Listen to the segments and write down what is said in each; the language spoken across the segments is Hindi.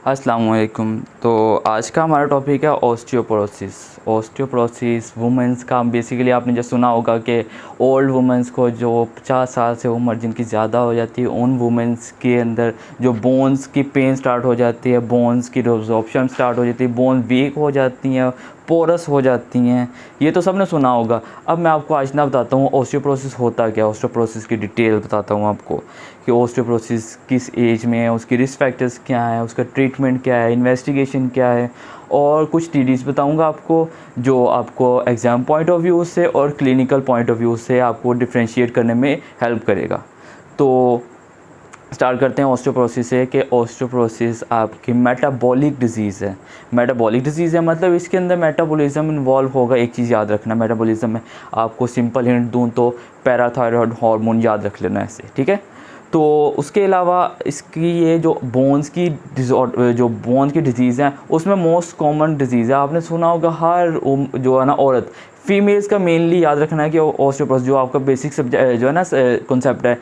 अस्सलाम वालेकुम। तो आज का हमारा टॉपिक है ऑस्टियोपोरोसिस। ऑस्टियोपोरोसिस वुमेंस का बेसिकली आपने जो सुना होगा कि ओल्ड वुमेंस को जो 50 साल से उम्र जिनकी ज़्यादा हो जाती है उन वुमेंस के अंदर जो बोन्स की पेन स्टार्ट हो जाती है, बोन्स की रिजॉर्प्शन स्टार्ट हो जाती है, बोन वीक हो जाती हैं, पोरस हो जाती हैं। ये तो सबने सुना होगा। अब मैं आपको आज ना बताता हूँ ऑस्टियोपोरोसिस होता क्या है, ऑस्टियोपोरोसिस की डिटेल बताता हूँ आपको कि ऑस्टियोपोरोसिस किस एज में है, उसकी रिस्क फैक्टर्स क्या है, उसका ट्रीटमेंट क्या है, इन्वेस्टिगेशन क्या है, और कुछ टीडीज़ बताऊंगा आपको जो आपको एग्ज़ाम पॉइंट ऑफ व्यू से और क्लिनिकल पॉइंट ऑफ व्यू से आपको डिफ्रेंशिएट करने में हेल्प करेगा। तो स्टार्ट करते हैं ऑस्टियोपोरोसिस से कि ऑस्टियोपोरोसिस आपकी मेटाबॉलिक डिजीज़ है। मेटाबॉलिक डिजीज़ है मतलब इसके अंदर मेटाबॉलिज्म इन्वॉल्व होगा। एक चीज़ याद रखना, मेटाबॉलिज्म में आपको सिंपल हिंट दूँ तो पैराथायरॉयड हार्मोन याद रख लेना ऐसे, ठीक है। तो उसके अलावा इसकी ये जो बोन्स की डिजीज़ हैं उसमें मोस्ट कॉमन डिजीज़ है, आपने सुना होगा हर जो है ना औरत, फीमेल्स का मेनली याद रखना है कि ऑस्टियोपोरोसिस जो आपका बेसिक सब्जेक्ट जो है ना कॉन्सेप्ट है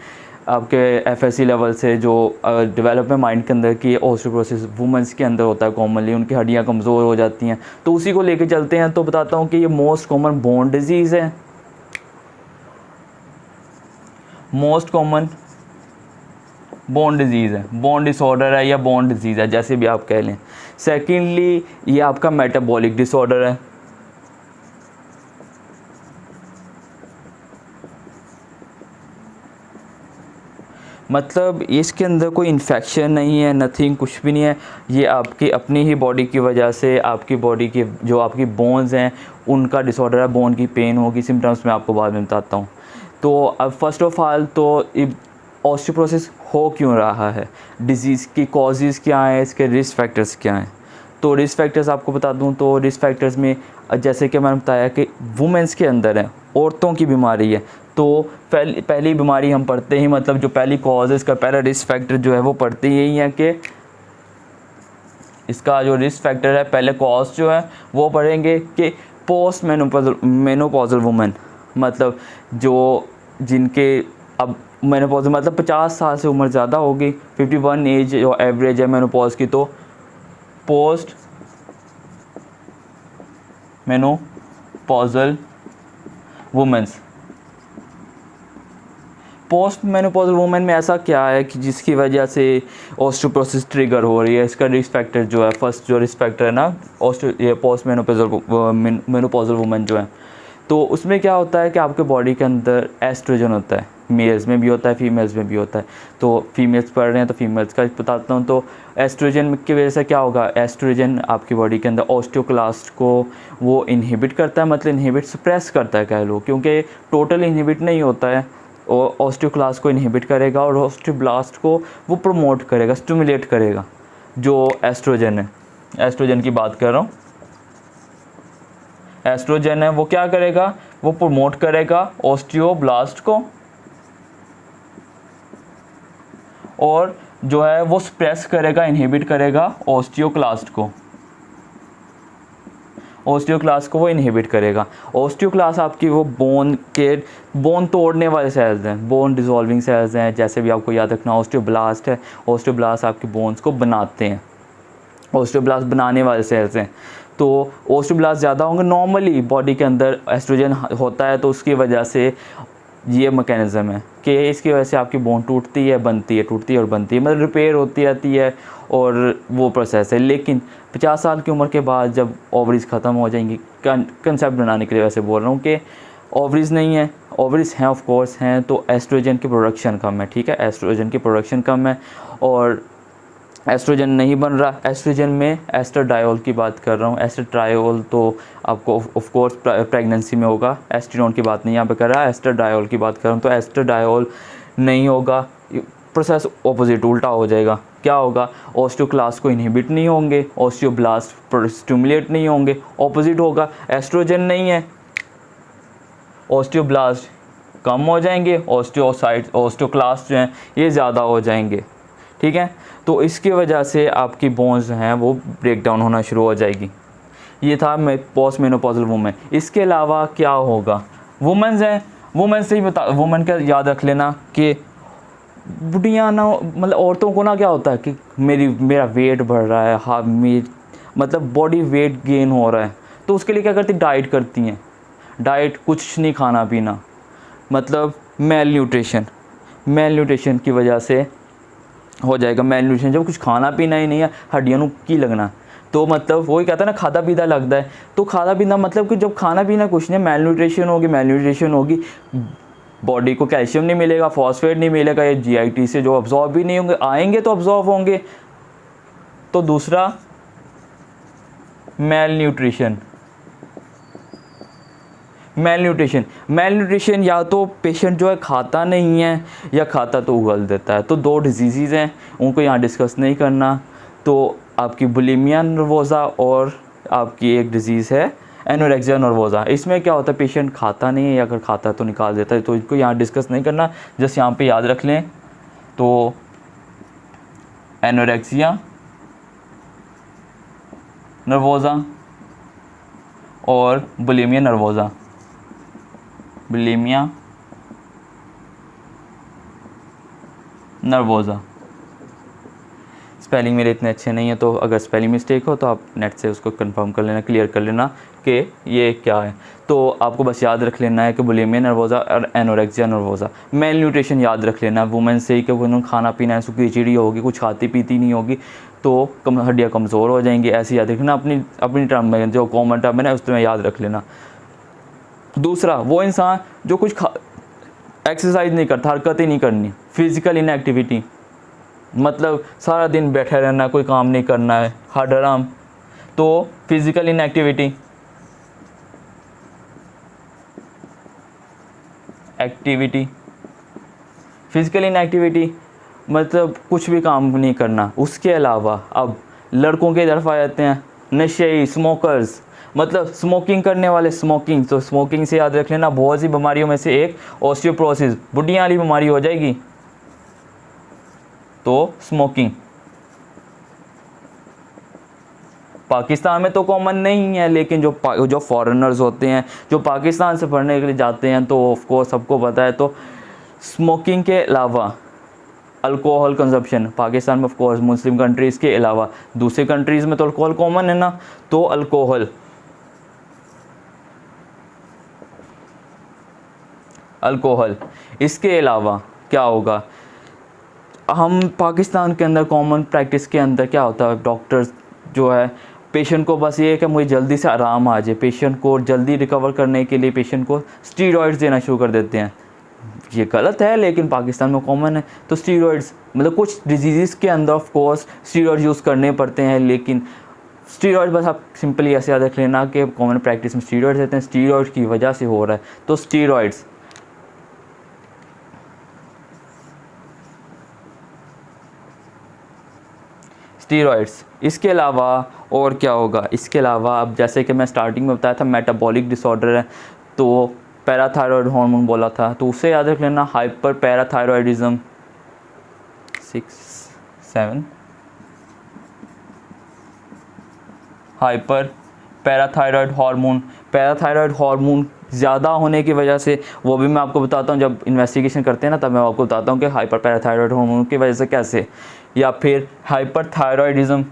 आपके एफएससी लेवल से जो डेवलपमेंट माइंड के अंदर की ऑस्टियोपोरोसिस वुमेंस के अंदर होता है कॉमनली, उनकी हड्डियां कमज़ोर हो जाती हैं। तो उसी को लेके चलते हैं। तो बताता हूँ कि ये मोस्ट कॉमन बोन डिजीज़ है, मोस्ट कॉमन बोन डिजीज़ है, बोन डिसऑर्डर है या बोन डिजीज़ है जैसे भी आप कह लें। सेकेंडली ये आपका मेटाबॉलिक डिसऑर्डर है, मतलब इसके अंदर कोई इन्फेक्शन नहीं है, नथिंग, कुछ भी नहीं है। ये आपकी अपनी ही बॉडी की वजह से आपकी बॉडी की जो आपकी बोन्स हैं उनका डिसऑर्डर है, बोन की पेन होगी। सिम्टम्स मैं आपको बाद में बताता हूँ। तो अब फर्स्ट ऑफ ऑल तो ऑस्टियोपोरोसिस हो क्यों रहा है, डिजीज़ की कॉजेज़ क्या हैं, इसके रिस्क फैक्टर्स क्या हैं। तो रिस्क फैक्टर्स आपको बता दूं तो रिस्क फैक्टर्स में जैसे कि मैंने बताया कि वुमेंस के अंदर है, औरतों की बीमारी है। तो पहली बीमारी हम पढ़ते ही मतलब जो पहली कॉज है, इसका पहला रिस्क फैक्टर जो है वो पढ़ते यही है कि इसका जो रिस्क फैक्टर है, पहले कॉज जो है वो पढ़ेंगे कि पोस्ट मेनोपॉजल वुमेन, मतलब जो जिनके अब मेनोपॉज मतलब 50 साल से उम्र ज़्यादा होगी, 51 एज जो एवरेज है मेनोपॉज की। तो post menopausal women's, post menopausal women में ऐसा क्या है कि जिसकी वजह से ऑस्टियोपोरोसिस ट्रिगर हो रही है। इसका रिस्क फैक्टर जो है, फर्स्ट जो रिस्क फैक्टर है ना ये पोस्ट मेनोपॉजल वुमेन जो है, तो उसमें क्या होता है कि आपके बॉडी के अंदर एस्ट्रोजन होता है, मेल्स में भी होता है, फीमेल्स में भी होता है। तो फीमेल्स पढ़ रहे हैं तो फीमेल्स का बताता हूँ। तो एस्ट्रोजन की वजह से क्या होगा, एस्ट्रोजन आपकी बॉडी के अंदर ऑस्टियोक्लास्ट को वो इनहिबिट करता है, मतलब इनहिबिट सप्रेस करता है कह लो, क्योंकि टोटल इनहिबिट नहीं होता है। और ऑस्टियोक्लास्ट को इनहिबिट करेगा और ऑस्टियोब्लास्ट को वो प्रमोट करेगा, स्टिमुलेट करेगा। जो एस्ट्रोजन है, एस्ट्रोजन की बात कर रहा हूँ, एस्ट्रोजन है वो क्या करेगा, वो प्रमोट करेगा ऑस्टियोब्लास्ट को और जो है वो सप्रेस करेगा, इनहिबिट करेगा ऑस्टियोक्लास्ट को, ऑस्टियोक्लास्ट को वो इनहिबिट करेगा। ऑस्टियोक्लास्ट आपकी वो बोन तोड़ने वाले सेल्स हैं, बोन डिसॉल्विंग सेल्स हैं, जैसे भी आपको याद रखना। ऑस्टियोब्लास्ट है, ऑस्टियोब्लास्ट आपकी बोन्स को बनाते हैं, ऑस्टियोब्लास्ट बनाने वाले सेल्स हैं। तो ऑस्टियोब्लास्ट ज़्यादा होंगे, नॉर्मली बॉडी के अंदर एस्ट्रोजन होता है तो उसकी वजह से ये मैकेनिज़्म है कि इसकी वजह से आपकी बोन टूटती है, बनती है, टूटती है और बनती है, मतलब रिपेयर होती रहती है और वो प्रोसेस है। लेकिन 50 साल की उम्र के बाद जब ओवरीज ख़त्म हो जाएंगी, कंसेप्ट बनाने के लिए वैसे बोल रहा हूँ कि ओवरीज नहीं है, ओवरीज हैं ऑफ कोर्स हैं, तो एस्ट्रोजन की प्रोडक्शन कम है, ठीक है, एस्ट्रोजन की प्रोडक्शन कम है और एस्ट्रोजन नहीं बन रहा। एस्ट्रोजन में एस्ट्राडायोल की बात कर रहा हूँ, एस्ट्राडायोल तो आपको ऑफ कोर्स प्रेगनेंसी में होगा, एस्ट्रिनोन की बात नहीं यहाँ पे कर रहा, एस्ट्राडायोल की बात कर रहा हूँ। तो एस्ट्राडायोल नहीं होगा, प्रोसेस ऑपोजिट उल्टा हो जाएगा। क्या होगा, ऑस्टियोक्लास्ट को इनहिबिट नहीं होंगे, ऑस्टियोब्लास्ट स्टिमुलेट नहीं होंगे, ऑपोजिट होगा। एस्ट्रोजन नहीं है, ऑस्टियोब्लास्ट कम हो जाएंगे, ऑस्टियोक्लास्ट जो हैं ये ज़्यादा हो जाएंगे, ठीक है। तो इसकी वजह से आपकी बोन्स जो हैं वो ब्रेक डाउन होना शुरू हो जाएगी। ये था पोस्ट मेनोपॉजल वुमेन। इसके अलावा क्या होगा, वुमेन्स हैं, वुमेन से ही वुमेन का याद रख लेना कि बुढ़िया ना, मतलब औरतों को ना क्या होता है कि मेरा वेट बढ़ रहा है, हाँ मतलब बॉडी वेट गेन हो रहा है, तो उसके लिए क्या करती, डाइट करती हैं। डाइट, कुछ नहीं खाना पीना, मतलब मेल न्यूट्रिशन की वजह से हो जाएगा। मेल न्यूट्रिशन, जब कुछ खाना पीना ही नहीं है, हड्डियां की लगना, तो मतलब वही कहता है ना, खादा पीता लगता है। तो खादा पीना मतलब कि जब खाना पीना कुछ नहीं, मेल न्यूट्रिशन होगी, बॉडी को कैल्शियम नहीं मिलेगा, फॉस्फेट नहीं मिलेगा, ये जीआईटी से जो अब्जॉर्ब भी नहीं होंगे, आएंगे तो अब्जॉर्ब होंगे। तो दूसरा मेल न्यूट्रिशन या तो पेशेंट जो है खाता नहीं है या खाता तो उगल देता है। तो 2 डिजीज़ हैं, उनको यहाँ डिस्कस नहीं करना। तो आपकी बुलिमिया नर्वोसा और आपकी एक डिज़ीज़ है एनोरेक्सिया नर्वोसा। इसमें क्या होता है, पेशेंट खाता नहीं है या अगर खाता है तो निकाल देता है, तो इनको यहाँ डिस्कस नहीं करना, जस्ट यहाँ पे याद रख लें। तो एनोरेक्सिया नर्वोसा और बुलिमिया नर्वोसा। स्पेलिंग मेरे इतने अच्छे नहीं है, तो अगर स्पेलिंग मिस्टेक हो तो आप नेट से उसको कंफर्म कर लेना, क्लियर कर लेना कि ये क्या है। तो आपको बस याद रख लेना है कि बुलिमिया नर्वोसा और एनोरेक्सिया नर्वोसा। मेल न्यूट्रिशन याद रख लेना है, वुमेन से ही कि उन्होंने खाना पीना है, सूखी चिड़ी होगी, कुछ खाती पीती नहीं होगी, तो हड्डियाँ कमज़ोर हो जाएंगी। ऐसे याद रखना, अपनी टर्म में, जो कॉमन टर्म है ना, उसमें याद रख लेना। दूसरा, वो इंसान जो कुछ एक्सरसाइज नहीं करता, हरकत ही नहीं करनी, फिज़िकल इनएक्टिविटी, मतलब सारा दिन बैठे रहना, कोई काम नहीं करना है, हड आराम, तो फिज़िकल इनएक्टिविटी, फिज़िकल इनएक्टिविटी मतलब कुछ भी काम नहीं करना। उसके अलावा अब लड़कों की तरफ आ जाते हैं, नशेई, स्मोकर्स, मतलब स्मोकिंग करने वाले, स्मोकिंग, तो स्मोकिंग से याद रख लेना, बहुत सी बीमारियों में से एक ऑस्टियोपोरोसिस, बुढ़िया वाली बीमारी हो जाएगी। तो स्मोकिंग पाकिस्तान में तो कॉमन नहीं है, लेकिन जो फॉरेनर्स होते हैं, जो पाकिस्तान से पढ़ने के लिए जाते हैं, तो ऑफ कोर्स सबको पता है। तो स्मोकिंग के अलावा अल्कोहल कंजप्शन, पाकिस्तान में ऑफ कोर्स मुस्लिम कंट्रीज़ के अलावा दूसरे कंट्रीज़ में तो अल्कोहल कॉमन है ना, तो अल्कोहल। इसके अलावा क्या होगा, हम पाकिस्तान के अंदर कॉमन प्रैक्टिस के अंदर क्या होता है, डॉक्टर्स जो है पेशेंट को बस ये है कि मुझे जल्दी से आराम आ जाए, पेशेंट को जल्दी रिकवर करने के लिए पेशेंट को स्टीरॉइड्स देना शुरू कर देते हैं। ये गलत है, लेकिन पाकिस्तान में कॉमन है। तो स्टीरॉइड्स मतलब कुछ डिजीज़ के अंदर ऑफ कोर्स स्टीरॉइड यूज़ करने पड़ते हैं, लेकिन स्टीरॉइड बस आप सिंपली ऐसे याद रख लेना कि कॉमन प्रैक्टिस में स्टीरॉइड्स देते हैं, स्टीरॉइड की वजह से हो रहा है। तो स्टीरॉइड्स, इसके अलावा और क्या होगा, इसके अलावा अब जैसे कि मैं स्टार्टिंग में बताया था मेटाबॉलिक डिसऑर्डर है, तो पैराथायरॉयड हार्मोन बोला था, तो उसे याद रख लेना, hyper parathyroidism, 6 7 hyper parathyroid hormone ज़्यादा होने की वजह से, वो भी मैं आपको बताता हूँ, जब इन्वेस्टिगेशन करते हैं ना तब मैं आपको बताता हूँ कि हाइपर पैराथायरॉयड हार्मोन की वजह से कैसे, या फिर हाइपरथायरॉयडिज्म,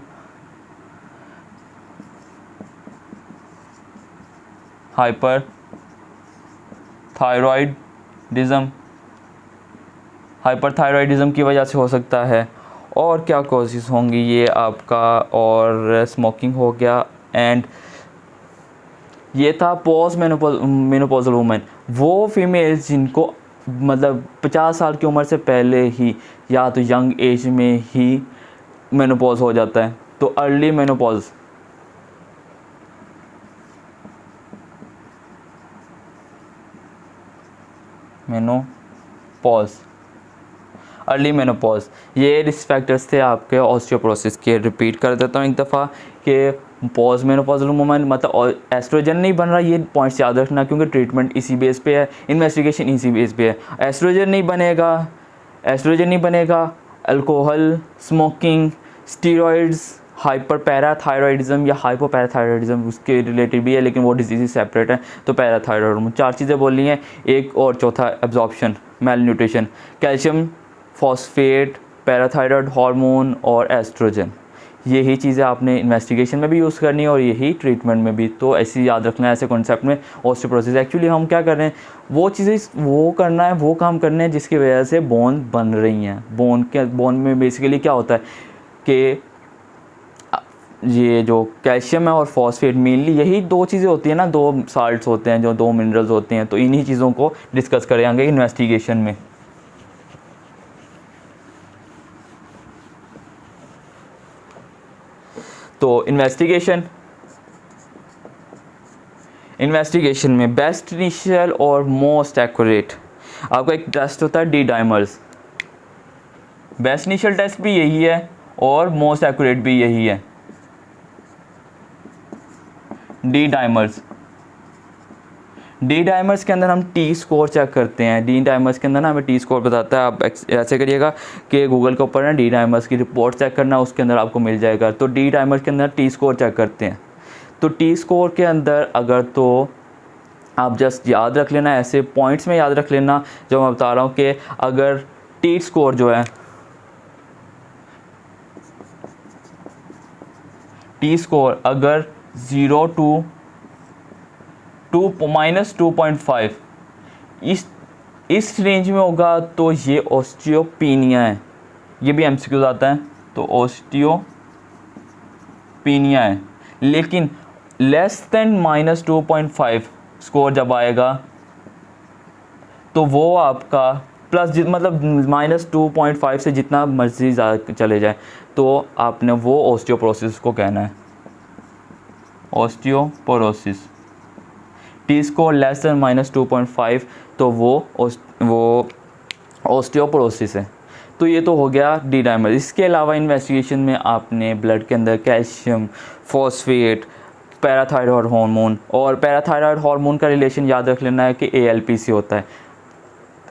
हाइपरथायरॉयडिज्म की वजह से हो सकता है। और क्या कॉजेज़ होंगी ये आपका, और स्मोकिंग हो गया, एंड ये था पोस्ट मेनोपॉजल वुमेन, वो फीमेल्स जिनको मतलब 50 साल की उम्र से पहले ही या तो यंग एज में ही मेनोपॉज हो जाता है, तो अर्ली मेनोपॉज, अर्ली मेनोपॉज। ये रिस्क फैक्टर्स थे आपके ऑस्टियोपोरोसिस के। रिपीट कर देता हूँ एक दफ़ा कि पॉज मेनोपॉजल वुमन मतलब एस्ट्रोजन नहीं बन रहा, ये पॉइंट्स याद रखना, क्योंकि ट्रीटमेंट इसी बेस पे है, इन्वेस्टिगेशन इसी बेस पे है। एस्ट्रोजन नहीं बनेगा, alcohol, smoking, steroids, hyper parathyroidism या हाइपोपैराथायरॉयडिज्म उसके रिलेटेड भी है, लेकिन वो डिजीज़ सेपरेट है। तो पैराथायरॉयड 4 चीज़ें बोली हैं, एक और चौथा absorption, mail nutrition, calcium phosphate, parathyroid hormone और एस्ट्रोजन। यही चीज़ें आपने इन्वेस्टिगेशन में भी यूज़ करनी है और यही ट्रीटमेंट में भी। तो ऐसे याद रखना है ऐसे कॉन्सेप्ट में ऑस्टियोपोरोसिस। एक्चुअली हम क्या कर रहे हैं, वो चीज़ें वो करना है, वो काम करने हैं जिसकी वजह से बोन बन रही हैं। बोन में बेसिकली क्या होता है कि ये जो कैल्शियम है और फॉस्फेट, मेनली यही दो चीज़ें होती हैं ना, दो साल्ट्स होते हैं, जो दो मिनरल्स होते हैं। तो इन्हीं चीज़ों को डिस्कस करेंगे इन्वेस्टिगेशन में। तो इन्वेस्टिगेशन में बेस्ट इनिशियल और मोस्ट एक्यूरेट आपका एक टेस्ट होता है D dimers. Best initial test भी यही है और मोस्ट एक्यूरेट भी यही है, डी डाइमर्स। डी डाइमर्स के अंदर हम टी स्कोर चेक करते हैं। डी डाइमर्स के अंदर ना हमें टी स्कोर बताता है। आप ऐसे करिएगा कि गूगल के ऊपर ना डी डाइमर्स की रिपोर्ट चेक करना, उसके अंदर आपको मिल जाएगा। तो डी डाइमर्स के अंदर टी स्कोर चेक करते हैं। तो टी स्कोर के अंदर अगर तो आप जस्ट याद रख लेना, ऐसे पॉइंट्स में याद रख लेना जो मैं बता रहा हूँ कि अगर टी स्कोर जो है, टी स्कोर अगर 0 to -2.5 इस रेंज में होगा तो ये ऑस्टियोपीनिया है। ये भी एमसीक्यूज आता है, तो ऑस्टियोपीनिया है। लेकिन लेस देन -2.5 स्कोर जब आएगा तो वो आपका प्लस मतलब -2.5 से जितना मर्जी चले जाए तो आपने वो ऑस्टियोपोरोसिस को कहना है, osteoporosis. T score less than -2.5 तो वो ऑस्टियोपोरोसिस है। तो ये तो हो गया डी डाइमर। इसके अलावा इन्वेस्टिगेशन में आपने ब्लड के अंदर कैल्शियम, फॉस्फेट, पैराथायरॉयड हार्मोन, और पैराथायरॉयड हार्मोन का रिलेशन याद रख लेना है कि ALP से होता है।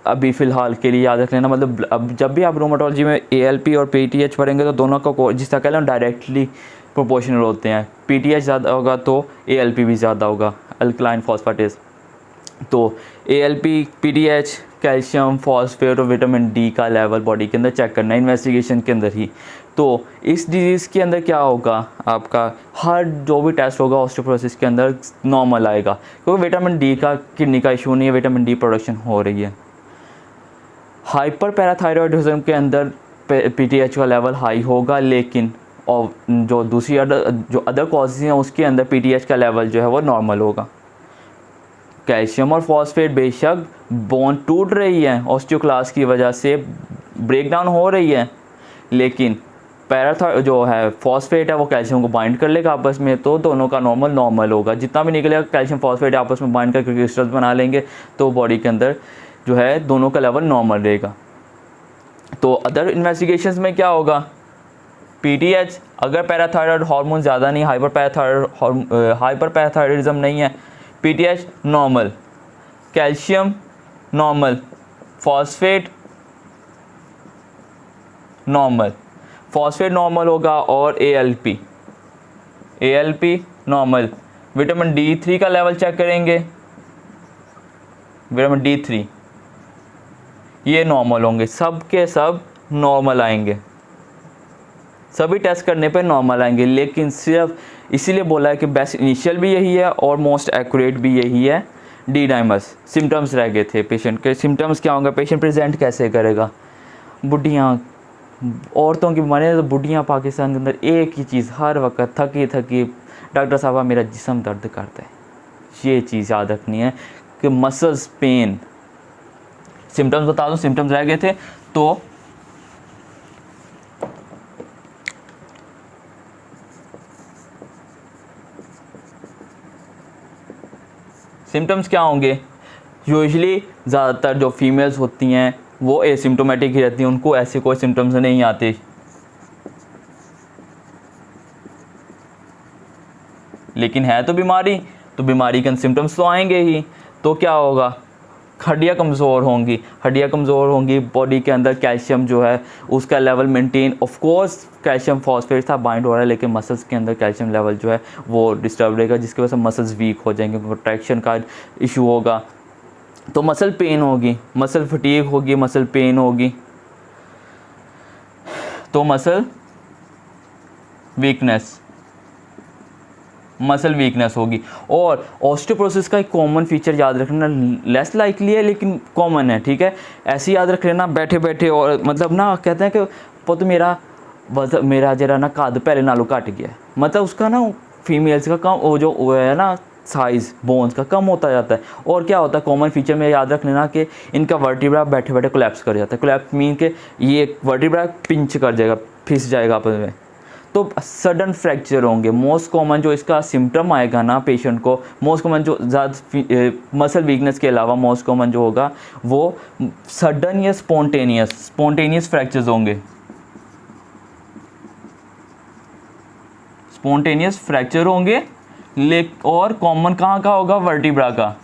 अभी फ़िलहाल के लिए याद रख लेना, मतलब अब जब भी आप रोमेटोलॉजी में ALP और PTH पढ़ेंगे तो दोनों का जिस तरह कह लो डायरेक्टली प्रोपोर्शनल होते हैं। PTH ज़्यादा होगा तो ALP भी ज़्यादा होगा, अल्कलाइन फॉस्फेटेस। तो ALP, PTH, कैल्शियम, फॉस्फेट और विटामिन D का लेवल बॉडी के अंदर चेक करना है इन्वेस्टिगेशन के अंदर ही। तो इस डिजीज़ के अंदर क्या होगा, आपका हर जो भी टेस्ट होगा ऑस्टियोपोरोसिस के अंदर नॉर्मल आएगा, क्योंकि विटामिन D का किडनी का इशू नहीं है, विटामिन D प्रोडक्शन हो रही है। हाइपर पैराथायरॉयडिज्म के अंदर PTH का लेवल हाई होगा, लेकिन और जो दूसरी जो अदर कॉजेज़ हैं उसके अंदर PTH का लेवल जो है वो नॉर्मल होगा। कैल्शियम और फॉस्फेट बेशक बोन टूट रही है ऑस्टियोक्लास्ट की वजह से, ब्रेक डाउन हो रही है, लेकिन जो है फॉस्फेट है वो कैल्शियम को बाइंड कर लेगा आपस में, तो दोनों का नॉर्मल होगा। जितना भी निकलेगा कैल्शियम फॉस्फेट आपस में बाइंड करके क्रिस्टल्स बना लेंगे, तो बॉडी के अंदर जो है दोनों का लेवल नॉर्मल रहेगा। तो अदर इन्वेस्टिगेशंस में क्या होगा, PTH अगर पैराथायरॉयड हार्मोन ज़्यादा नहीं, हाइपर पैराथायरॉयडिज्म नहीं है, PTH normal, calcium normal, phosphate normal होगा, और ALP नॉर्मल। विटामिन D3 का लेवल चेक करेंगे, विटामिन D3 ये नॉर्मल होंगे, सब के सब नॉर्मल आएंगे, सभी टेस्ट करने पे नॉर्मल आएंगे। लेकिन सिर्फ इसीलिए बोला है कि बेस्ट इनिशियल भी यही है और मोस्ट एक्यूरेट भी यही है, डी डाइमर्स। सिम्टम्स रह गए थे पेशेंट के, सिम्टम्स क्या होंगे, पेशेंट प्रेजेंट कैसे करेगा। बुढ़ियाँ, औरतों की बीमारी तो बुढ़ियाँ पाकिस्तान के अंदर एक ही चीज़ हर वक्त थकी डॉक्टर साहब मेरा जिस्म दर्द करता है, ये चीज़ याद रखनी है कि मसल्स पेन। सिम्टम्स बता दूं, सिम्टम्स रह गए थे तो सिम्टम्स क्या होंगे। यूजुअली ज़्यादातर जो फीमेल्स होती हैं वो एसिम्टोमेटिक ही रहती हैं, उनको ऐसे कोई सिम्टम्स नहीं आते। लेकिन है तो बीमारी के सिम्टम्स तो आएंगे ही। तो क्या होगा, हड्डियाँ कमज़ोर होंगी, बॉडी के अंदर कैल्शियम जो है उसका level maintain, of course calcium phosphate था बाइंड हो रहा है, लेकिन मसल्स के अंदर कैल्शियम लेवल जो है वो डिस्टर्ब रहेगा, जिसकी वजह से मसल्स वीक हो जाएंगे, कॉन्ट्रैक्शन का इशू होगा। तो मसल पेन होगी, मसल फटीग होगी, मसल पेन होगी। तो मसल वीकनेस होगी। और ऑस्टियोपोरोसिस का एक कॉमन फीचर याद रखना, लेस लाइकली है लेकिन कॉमन है, ठीक है। ऐसे याद रख लेना बैठे बैठे, और मतलब ना कहते हैं कि पुत मेरा जरा ना कद पहले नालों घट गया, मतलब उसका ना फीमेल्स का कम वो है ना साइज़ बोन्स का कम होता जाता है। और क्या होता है कॉमन फीचर में याद रख लेना कि इनका वर्टिब्रा बैठे बैठे कोलैप्स कर जाता है। कोलैप्स मीन के ये वर्टिब्रा पिंच कर जाएगा, फिस जाएगा आपस में, तो सडन फ्रैक्चर होंगे। मोस्ट कॉमन जो इसका सिम्टम आएगा ना पेशेंट को, मोस्ट कॉमन जो ज़्यादा मसल वीकनेस के अलावा मोस्ट कॉमन जो होगा वो सडन या स्पॉन्टेनियस फ्रैक्चर्स होंगे। स्पॉन्टेनियस फ्रैक्चर होंगे और कॉमन कहाँ का होगा, वर्टिब्रा का।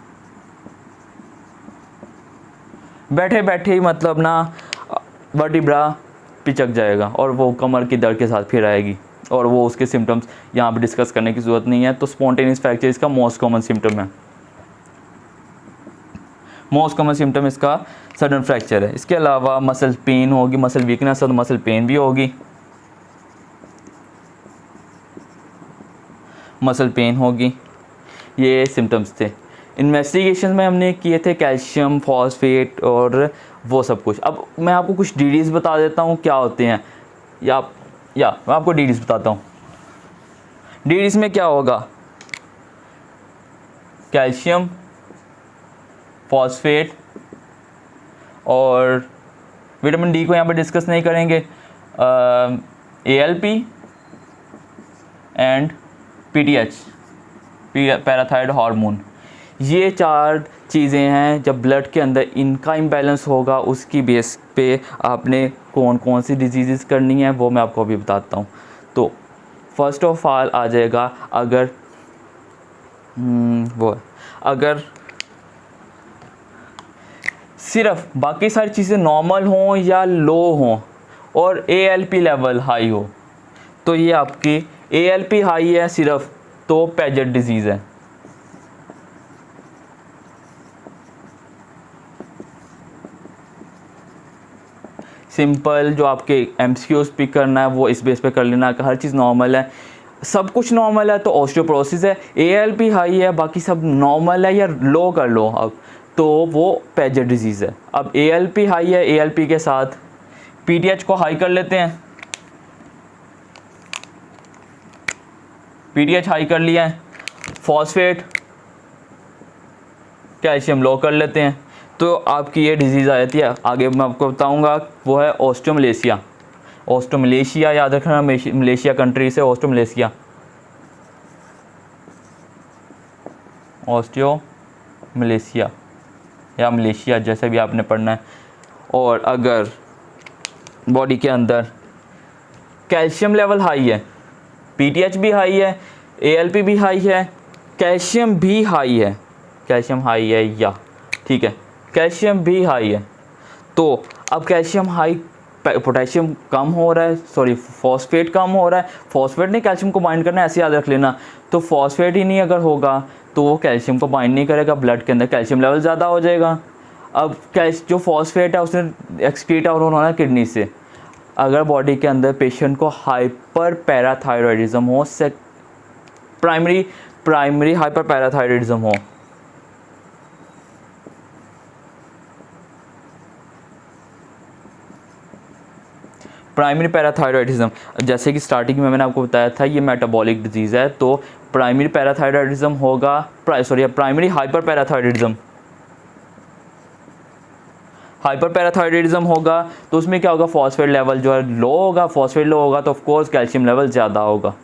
बैठे बैठे ही मतलब ना वर्टिब्रा पिचक जाएगा और वो कमर की दर्द के साथ फिर आएगी, और वो उसके सिम्टम्स यहाँ पे डिस्कस करने की ज़रूरत नहीं है। तो स्पॉन्टेनियस फ्रैक्चर इसका मोस्ट कॉमन सिम्टम है। मोस्ट कॉमन सिम्टम इसका सडन फ्रैक्चर है। इसके अलावा मसल पेन होगी, मसल वीकनेस है तो मसल पेन भी होगी, मसल पेन होगी। ये सिम्टम्स थे। इन्वेस्टिगेशन में हमने किए थे कैल्शियम, फॉस्फेट और वो सब कुछ। अब मैं आपको कुछ डीडीज बता देता हूँ क्या होते हैं, या मैं आपको डीडीज बताता हूँ। डीडीज में क्या होगा, कैल्शियम, फॉस्फेट और विटामिन डी को यहाँ पर डिस्कस नहीं करेंगे, ALP and PTH, parathyroid hormone. ये 4 चीज़ें हैं, जब ब्लड के अंदर इनका इम्बैलेंस होगा उसकी बेस पे आपने कौन कौन सी डिजीज़ करनी है वो मैं आपको अभी बताता हूँ। तो फर्स्ट ऑफ ऑल आ जाएगा, अगर सिर्फ बाकी सारी चीज़ें नॉर्मल हों या लो हों और ALP लेवल हाई हो, तो ये आपकी ALP हाई है सिर्फ, तो पेजेट डिजीज़ है। सिंपल जो आपके MCQs पिक करना है वो इस बेस पे कर लेना कि हर चीज़ नॉर्मल है, सब कुछ नॉर्मल है तो ऑस्टियोपोरोसिस है। ALP हाई है, बाकी सब नॉर्मल है या लो कर लो अब, तो वो पेजेट डिजीज़ है। अब ALP हाई है, ALP के साथ PTH को हाई कर लेते हैं, PTH हाई कर लिया है, फॉस्फेट, कैल्शियम लो कर लेते हैं, तो आपकी ये डिजीज़ आ जाती है। आगे मैं आपको बताऊंगा वो है ऑस्टियोमलेशिया। ऑस्टियोमलेशिया याद रखना, मलेशिया कंट्री से ऑस्टियोमलेशिया, ऑस्टियोमलेशिया या मलेशिया जैसे भी आपने पढ़ना है। और अगर बॉडी के अंदर कैल्शियम लेवल हाई है, PTH भी हाई है, ALP भी हाई है, कैल्शियम भी हाई है, कैल्शियम हाई है या ठीक है, कैल्शियम भी हाई है, तो अब कैल्शियम हाई, पोटेशियम कम हो रहा है, सॉरी फॉस्फेट कम हो रहा है, फॉस्फेट ने कैल्शियम को बाइंड करना है ऐसे याद रख लेना, तो फॉस्फेट ही नहीं अगर होगा तो वो कैल्शियम को बाइंड नहीं करेगा, ब्लड के अंदर कैल्शियम लेवल ज़्यादा हो जाएगा। अब जो फॉस्फेट है उसने एक्सक्रीट आउट होना है किडनी से। अगर बॉडी के अंदर पेशेंट को हाइपर पैराथायरॉयडिज्म हो, प्राइमरी हाइपर पैराथायरॉयडिज्म हो, प्राइमरी पैराथायरॉयडिज्म, जैसे कि स्टार्टिंग में मैंने आपको बताया था ये मेटाबॉलिक डिजीज़ है, तो प्राइमरी पैराथायरॉयडिज्म होगा, प्राइमरी हाइपर पैराथायरॉयडिज्म होगा, तो उसमें क्या होगा, फॉस्फेट लेवल जो है लो होगा, फॉस्फेट लो होगा तो ऑफ कोर्स कैल्शियम लेवल ज़्यादा होगा।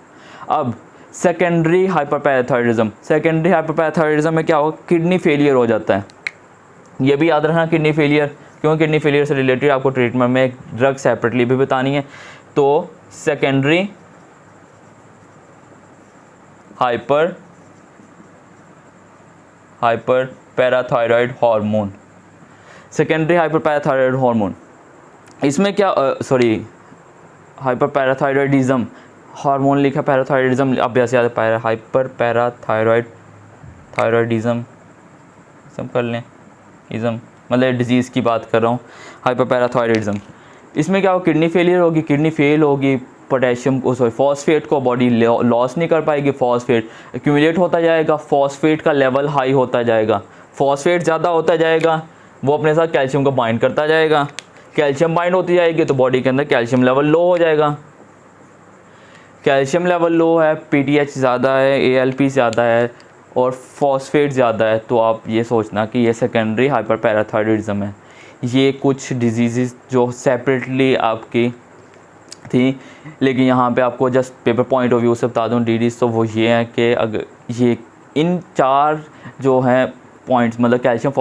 अब सेकेंडरी हाइपर पैराथायरॉयडिज्म में क्या होगा, किडनी फेलियर हो जाता है। ये भी याद रखना किडनी फेलियर, क्योंकि किडनी फेलियर से रिलेटेड आपको ट्रीटमेंट में एक ड्रग सेपरेटली भी बतानी है। तो secondary hyper parathyroid hormone, secondary hyper parathyroid hormone, इसमें क्या हाइपर पैराथायरॉयडिज्म, हार्मोन लिखा, पैराथायरॉयडिज्म अभ्यास याद है, हाइपर पैराथायरॉयडिज्म सब कर लें, इज़म मतलब डिजीज़ की बात कर रहा हूँ, हाइपर पैराथायरॉयडिज्म। इसमें क्या हो, किडनी फेलियर होगी, किडनी फेल होगी, पोटेशियम को सॉरी फॉस्फेट को बॉडी लॉस नहीं कर पाएगी, फॉस्फेट एक्यूमुलेट होता जाएगा, फॉस्फेट का लेवल हाई होता जाएगा, फॉस्फेट ज़्यादा होता जाएगा, वो अपने साथ कैल्शियम को बाइंड करता जाएगा, कैल्शियम बाइंड होती जाएगी तो बॉडी के अंदर कैल्शियम लेवल लो हो जाएगा। कैल्शियम लेवल लो है, पीटीएच ज़्यादा है, एएलपी ज़्यादा है और फॉस्फेट ज़्यादा है, तो आप ये सोचना कि ये सेकेंडरी हाइपरपैराथायरॉयडिज्म है। ये कुछ डिजीज़ जो सेपरेटली आपकी थी, लेकिन यहाँ पे आपको just paper point of view से बता दूँ डीडीज़, तो वो ये है कि अगर ये इन 4 जो हैं पॉइंट्स, मतलब कैल्शियम,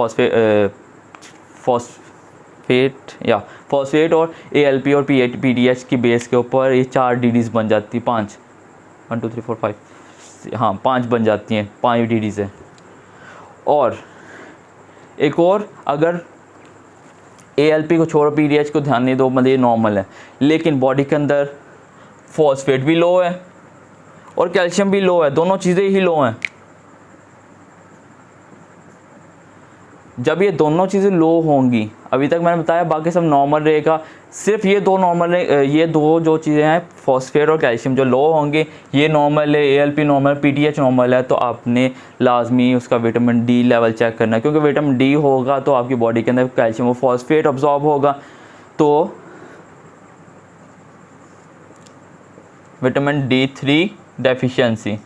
फॉस्फेट और एएलपी और पीटीएच की बेस के ऊपर ये 4 डीडीज़ बन जाती, 5 1 2 3 4 5 हाँ 5 बन जाती हैं, 5 डीडीज़ है। और एक और, अगर एएलपी को छोड़ो, पीटीएच को ध्यान नहीं दो, मतलब ये नॉर्मल है, लेकिन बॉडी के अंदर फॉस्फेट भी लो है और कैल्शियम भी लो है, दोनों चीज़ें ही लो हैं। जब ये दोनों चीज़ें लो होंगी, अभी तक मैंने बताया बाकी सब नॉर्मल रहेगा, सिर्फ ये दो नॉर्मल, ये दो जो चीज़ें हैं फॉस्फेट और कैल्शियम जो लो होंगे, ये नॉर्मल है, एएलपी नॉर्मल, पीटीएच नॉर्मल है, तो आपने लाजमी उसका विटामिन डी लेवल चेक करना है, क्योंकि विटामिन डी होगा तो आपकी बॉडी के अंदर कैल्शियम और फॉस्फेट अब्जॉर्ब होगा, तो vitamin D3 deficiency,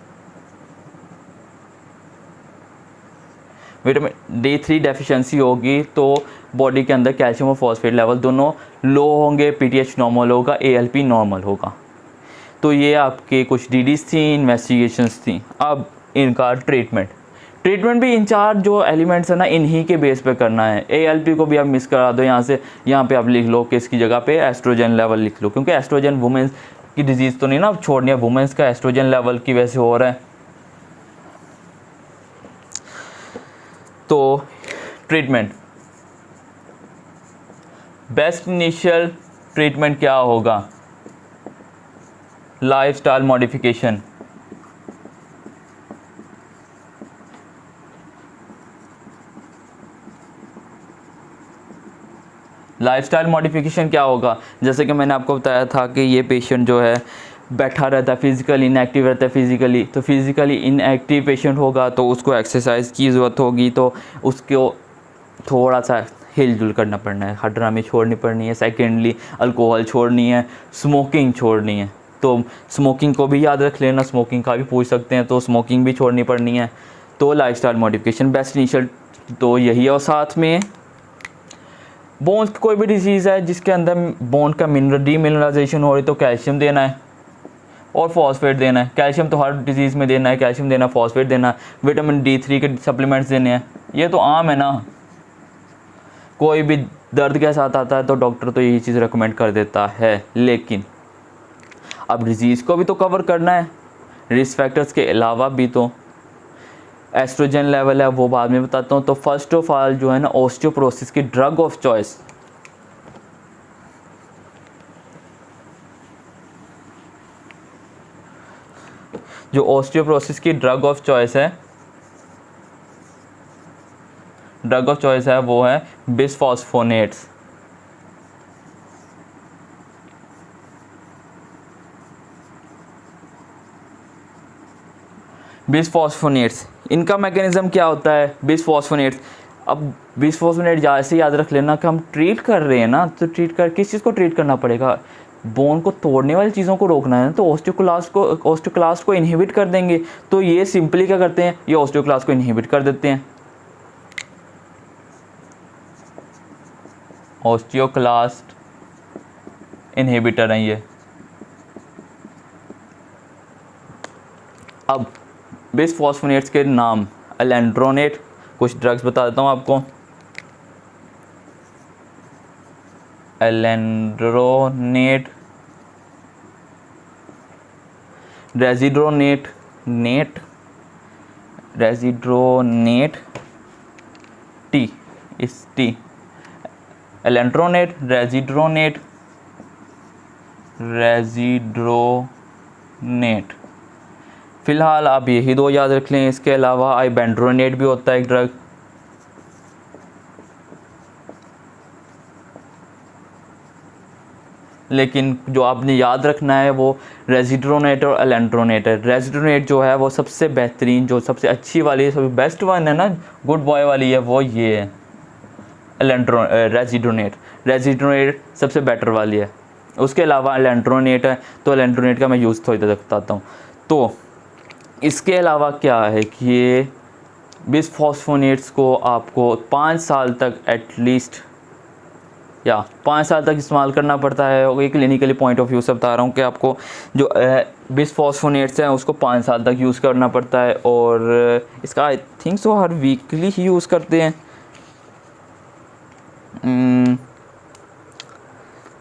vitamin D3 deficiency होगी तो बॉडी के अंदर कैल्शियम और फॉस्फेट लेवल दोनों लो होंगे, पीटीएच नॉर्मल होगा, एएलपी नॉर्मल होगा। तो ये आपके कुछ डीडीज़ थी, इन्वेस्टिगेशंस थी। अब इनका ट्रीटमेंट भी इन 4 जो एलिमेंट्स है ना, इन्हीं के बेस पे करना है। एएलपी को भी आप मिस करा दो यहाँ से, यहाँ पे आप लिख लो कि इसकी जगह पे एस्ट्रोजन लेवल लिख लो, क्योंकि एस्ट्रोजन वुमेंस की डिजीज़ तो नहीं ना अब छोड़नी है, वुमेंस का एस्ट्रोजन लेवल की वजह से हो रहा है। तो ट्रीटमेंट, बेस्ट इनिशियल ट्रीटमेंट क्या होगा? Lifestyle modification. लाइफस्टाइल मॉडिफिकेशन क्या होगा? जैसे कि मैंने आपको बताया था कि ये पेशेंट जो है बैठा रहता है, फिज़िकली इनएक्टिव रहता है, तो फिज़िकली इनएक्टिव पेशेंट होगा तो उसको एक्सरसाइज की ज़रूरत होगी, तो उसको थोड़ा सा हिलजुल करना पड़ना है, हड्रामी छोड़नी पड़नी है, सेकेंडली अल्कोहल छोड़नी है, स्मोकिंग छोड़नी है। तो स्मोकिंग को भी याद रख लेना, स्मोकिंग का भी पूछ सकते हैं, तो स्मोकिंग भी छोड़नी पड़नी है। तो लाइफस्टाइल मॉडिफिकेशन बेस्ट इनिशियल तो यही है। और साथ में बोन्स की कोई भी डिजीज़ है जिसके अंदर बोन का डीमिनरलाइजेशन हो रही, तो कैल्शियम देना है और फॉस्फेट देना है। कैल्शियम तो हर डिजीज़ में देना है, कैल्शियम देना, फॉस्फेट देना, विटामिन D3 के सप्लीमेंट्स देने हैं। ये तो आम है ना, कोई भी दर्द के साथ आता है तो डॉक्टर तो यही चीज़ रिकमेंड कर देता है। लेकिन अब डिजीज़ को भी तो कवर करना है, रिस्क फैक्टर्स के अलावा भी। तो एस्ट्रोजन लेवल है वो बाद में बताता हूँ। तो फर्स्ट ऑफ ऑल जो है ना, ऑस्टियोपोरोसिस की ड्रग ऑफ चॉइस, जो ऑस्टियोपोरोसिस की ड्रग ऑफ चॉइस है वो है बिसफॉस्फोनेट्स। बिसफॉस्फोनेट्स, इनका मैकेनिज्म क्या होता है? बिसफॉस्फोनेट्स, अब बिसफॉस्फोनेट जैसे याद रख लेना कि हम ट्रीट कर रहे हैं ना, तो ट्रीट कर किस चीज़ को ट्रीट करना पड़ेगा? बोन को तोड़ने वाली चीज़ों को रोकना है, तो ऑस्टियोक्लास्ट को इनहिबिट कर देंगे। तो ये सिंपली क्या करते हैं, ये ऑस्टियोक्लास्ट को इनहिबिट कर देते हैं। ऑस्टियोक्लास्ट इनहिबिटर हैं ये। अब बिसफॉस्फोनेट्स के नाम, एलेंड्रोनेट, कुछ ड्रग्स बता देता हूँ आपको। एलेंड्रोनेट, रेजिड्रोनेट टी, इस टी, एलेंड्रोनेट, रेजिड्रोनेट। फिलहाल आप यही 2 याद रख लें। इसके अलावा आइबेंड्रोनेट भी होता है एक ड्रग, लेकिन जो आपने याद रखना है वो रेजिड्रोनेट और एलेंड्रोनेट है। रेजिड्रोनेट जो है वो सबसे बेहतरीन, जो सबसे अच्छी वाली है, सबसे बेस्ट वन है ना, गुड बॉय वाली है, वो ये है रेजिड्रोनेट। रेजिड्रोनेट सबसे बेटर वाली है। उसके अलावा एलेंड्रोनेट है, तो एलेंड्रोनेट का मैं यूज़ थोड़ी देर बताता हूँ। तो इसके अलावा क्या है कि ये बिसफॉस्फोनेट्स को आपको 5 साल तक एटलीस्ट, या 5 साल तक इस्तेमाल करना पड़ता है। और एक क्लिनिकली पॉइंट ऑफ व्यू से बता रहा हूँ कि आपको जो बिसफॉस्फोनेट्स हैं उसको 5 साल तक यूज़ करना पड़ता है। और इसका I think so her weekly he use करते हैं।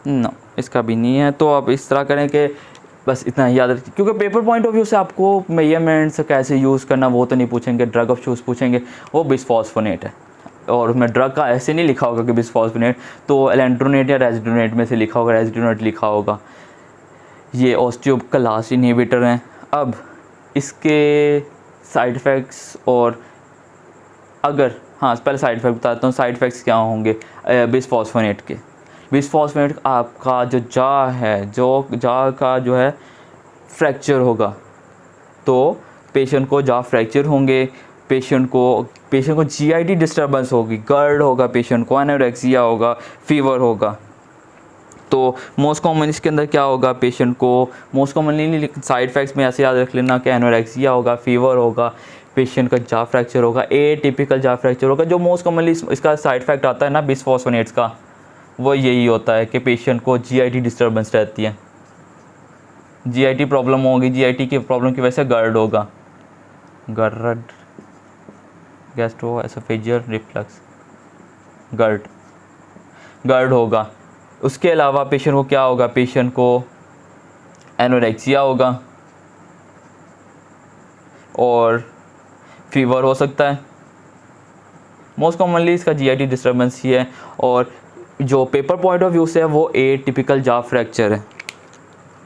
नो, इसका भी नहीं है। तो आप इस तरह करें कि बस इतना ही याद रखिए, क्योंकि पेपर पॉइंट ऑफ व्यू से आपको मेजरमेंट्स कैसे यूज़ करना वो तो नहीं पूछेंगे, ड्रग ऑफ चूज़ पूछेंगे, वो बिसफॉस्फोनेट है। और उसमें ड्रग का ऐसे नहीं लिखा होगा कि बिसफॉस्फोनेट, तो एलेंड्रोनेट या रेजिड्रोनेट में से लिखा होगा, रेजिड्रोनेट लिखा होगा। ये ऑस्टियोक्लास्ट इनहिबिटर हैं। अब इसके साइड इफ़ेक्ट्स, और अगर हाँ पहले साइड इफ़ेक्ट बताता हूँ। साइड इफ़ेक्ट्स क्या होंगे बिसफॉस्फोनेट के। बिसफॉस्फोनेट आपका जो जा है, जो जा का जो है फ्रैक्चर होगा, तो पेशेंट को जा फ्रैक्चर होंगे, पेशेंट को जीआईटी डिस्टर्बेंस होगी, गर्ड होगा, पेशेंट को एनोरेक्सिया होगा, फीवर होगा। तो मोस्ट कॉमन इसके अंदर क्या होगा, पेशेंट को मोस्ट कॉमनली नहीं, लेकिन साइड इफ़ेक्ट्स में ऐसे याद रख लेना कि एनोरेक्सिया होगा, फीवर होगा, पेशेंट का जा फ्रैक्चर होगा, एटिपिकल जा फ्रैक्चर होगा। जो मोस्ट कॉमनली इसका साइड इफ़ेक्ट आता है ना बिसफॉस्फोनेट्स का, वो यही होता है कि पेशेंट को जीआईटी डिस्टर्बेंस रहती है, जीआईटी प्रॉब्लम होगी, जीआईटी की प्रॉब्लम की वजह से गर्ड होगा, गर्ड गैस्ट्रोएसोफेजियल रिफ्लक्स, गर्ड होगा। उसके अलावा पेशेंट को क्या होगा, पेशेंट को एनोरेक्सिया होगा और फीवर हो सकता है। मोस्ट कॉमनली इसका जीआईटी डिस्टर्बेंस ही है। और जो पेपर पॉइंट ऑफ व्यू से है वो एटिपिकल जा फ्रैक्चर है।